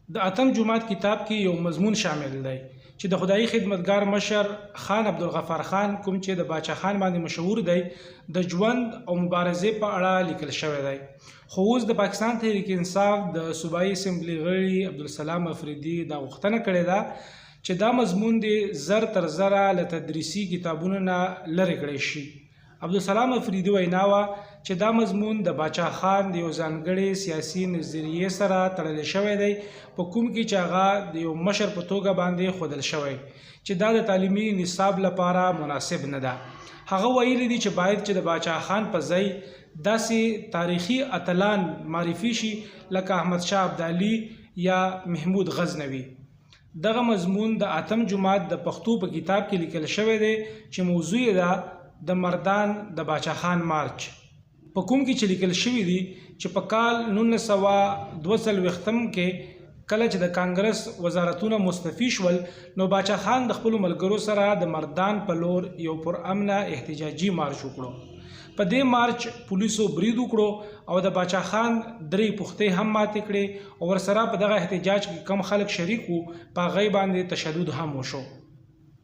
د اتم جماعت کتاب کې یو مضمون شامل دی چې د خدایي خدمتګار مشر خان عبدالغفار خان کوم چې د باچا خان باندې مشهور دی د ژوند او مبارزې په اړه لیکل شوی دی. خو اوس د پاکستان تحریک انصاف د صوبایي اسمبلی غړي عبدالسلام افریدي دا غوښتنه کړې ده چې دا مضمون دې زر تر زره له تدریسي کتابونو نه لرې کړی شي. عبدالسلام افریدي وینا وه چې دا مضمون د باچا خان د یو ځانګړي سیاسي نظریې سره تړلی شوی دی په کوم کې چې هغه د یو مشر په توګه باندې ښودل شوی چې دا د تعلیمي نصاب لپاره مناسب نه ده. هغه ویلي دي چې باید چې د باچا خان په ځای داسې تاریخي اتلان معرفي شي لکه احمدشاه ابدالي یا محمود غزنوي. دغه مضمون د اتم جماعت د پښتو په کتاب کې لیکل شوی دی چې موضوع یې ده د مردان د باچا خان مارچ په کوم کې چې لیکل شوی دی چې په کال 1942 کې کله چې د کانګرس وزارتونه مستعفي شول نو باچا خان د خپلو ملګرو سره د مردان په لور یو پرامنه احتجاجي مارچ وکړو. په دې مارچ پولیسو برید وکړو او د باچا خان درې پختې هم ماتې کړې او ورسره په دغه احتجاج کې کم خلک شریک وو په هغې باندې تشدد هم وشو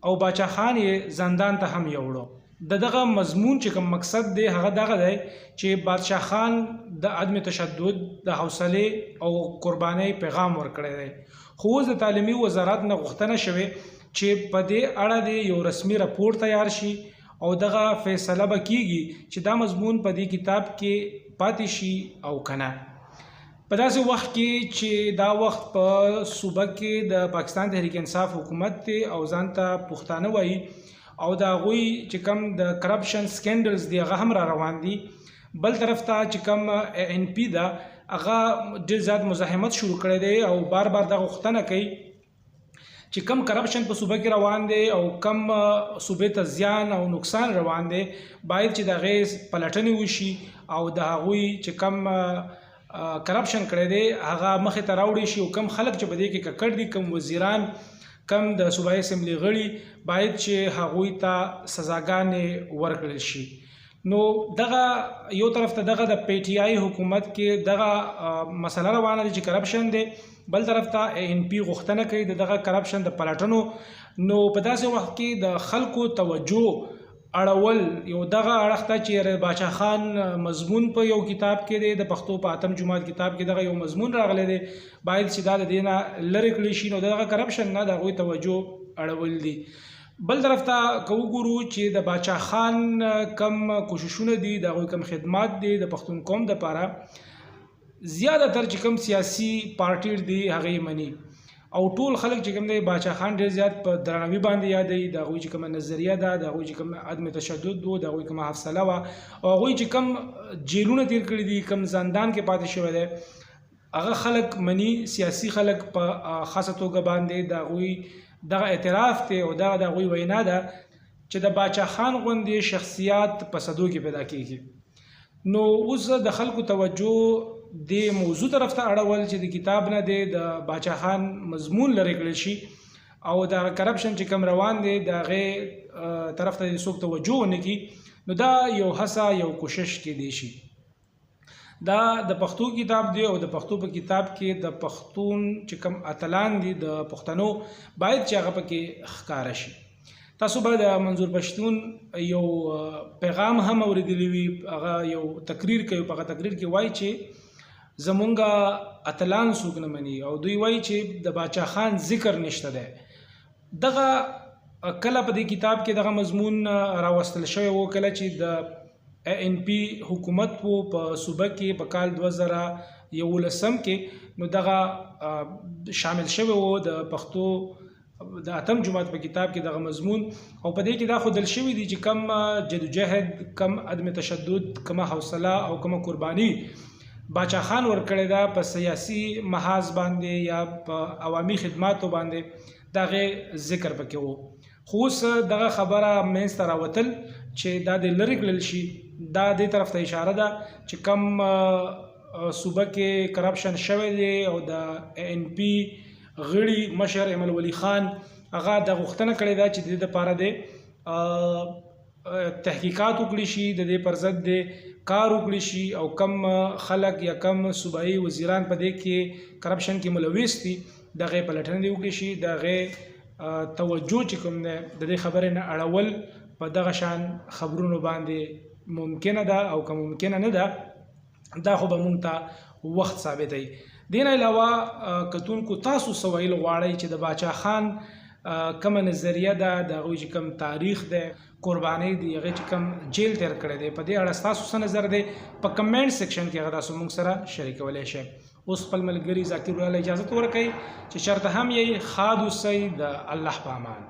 او باچا خان یې زندان ته هم یوړو. دغه مضمون چې کوم مقصد دی هغه دغه دی چې بادشاه خان د عدم تشدد د حوصلې او قربانۍ پیغام ورکړی دی. خو اوس د تعلیمي وزارت نه غوښتنه شوې چې په دې اړه د یو رسمي راپور تیار شي او دغه فیصله به کیږي چې دا مضمون په دې کتاب کې پاتې شي او کنه. په داسې وخت کې چې دا وخت په صوبه کې د پاکستان تحریک انصاف حکومت دی او ځان ته پښتانه وایي او د هغوی چې کوم د کرپشن سکینډلز دی هغه هم را روان دي. بل طرف ته چې کوم ان پی ده هغه ډېر زیات مزاحمت شروع کړی دی او بار بار دا غوښتنه کوي چې کم کرپشن په صوبه کې روان دی او کم صوبې ته زیان او نقصان روان دی باید چې د هغې پلټنې وشي او د هغوی چې کم کرپشن کړی دی هغه مخې ته راوړی شي او کم خلک چې په دې کې ککړ دي کم وزیران کم د صوبایي اسمبلی غړي باید چې هغوی ته سزاګانې ورکړل شي. نو دغه یو طرف ته دغه د پی ټی آی حکومت کې دغه مسله روانه ده چې کرپشن دی، بل طرف ته ان پی غوښتنه کوي د دغه کرپشن د پلټنو. نو په داسې وخت کې د خلکو توجه اړول یو دغه اړخ ته چې باچا خان مضمون په یو کتاب کې دی د پښتو په اتم جماعت کتاب کې دغه یو مضمون راغلی دی باید چې دا د دې نه لرې کړلی شي. نو دغه کرپشن نه د هغوی توجه اړول دي. بل طرف ته که وګورو چې د باچا خان کم کوششونه دي د هغوی کم خدمات دي د پښتون قوم دپاره زیاده تر چې کم سیاسي پارټي دي هغې مني او ټول خلک چې کوم دی باچا خان ډېر زیات په درناوي باندې یادوي. د هغوی چې کومه نظریه ده د هغوی چې کوم عدم تشدد و د هغوی کومه حوصله وه او هغوی چې کوم جیلونه تیر کړي دي کوم زندان کې پاتې شوی دی هغه خلک مني. سیاسي خلک په خاصه توګه باندې د هغوی دغه اعتراف دی او دغه د هغوی وینا ده چې د باچا خان غوندې شخصیات په صدو کې پیدا کیږي. نو اوس د خلکو توجه د موضوع طرف ته اړول چې د کتاب نه دی د باچا خان مضمون لرې کړل شي او د کرپشن چې کم روان دی د هغې طرف ته څوک توجه ونه کړي. نو دا یو هڅه یو کوشش کیدی شي. دا د پښتو کتاب دی او د پښتو په کتاب کې د پښتون چې کم اتلان دي د پښتنو باید چې هغه پکې ښکاره شي. تاسو به د منظور پښتون یو پیغام هم اوریدلی وي، هغه یو تقریر کوي، په هغه تقریر کې وایي چې زمونږ اتلان څوک نه مني او دوی وایي چې د باچا خان ذکر نشته دی. دغه کله په دې کتاب کې دغه مضمون راوستل شوی و کله چې د ان پی حکومت و په صوبه کې په کال 2011 کې نو دغه شامل شوی و د پښتو د اتم جماعت په کتاب کې دغه مضمون او په دې کې دا ښودل شوي دي چې کم جدوجهد کم عدم تشدد کم حوصله او کم قرباني باچا خان ورکړی ده په سیاسي محاذ باندې یا په عوامي خدماتو باندې د هغې ذکر پکې و. خو اوس دغه خبره منځته راوتل چې دا د لرې کړل شي دا دې طرف ته اشاره ده چې کم صوبه کې کرپشن شوی دی او د ان پی غړي مشر ایمل ولی خان هغه د غوښتنه کړې ده چې د دې دپاره د تحقیقات وکړي شي د دې پر ضد د کار وکړي شي او کم خلک یا کم صوبایي وزیران په دې کې کرپشن کې ملوث دي د هغې پلټنه دې وکړي شي، د هغې توجه چې کوم دی د دې خبرې نه اړول په دغه شان خبرونو باندې ممکنه ده او که ممکنه نه ده دا خو به مونږ ته وخت ثابتوي. دې نه علاوه کتونکو تاسو څه ویل غواړئ چې د باچا خان کومه نظریه ده، د هغوی چې کوم تاریخ دی، قربانۍ دي، هغې چې کوم جیل تیر کړی دی، په دې اړه ستاسو څه نظر دی په کمنټ سیکشن کې هغه تاسو موږ سره شریکولی شئ. اوس خپل ملګري ذاکر الله اجازت ورکوئ چې چېرته هم یې ښاد اوسئ. د الله په امان.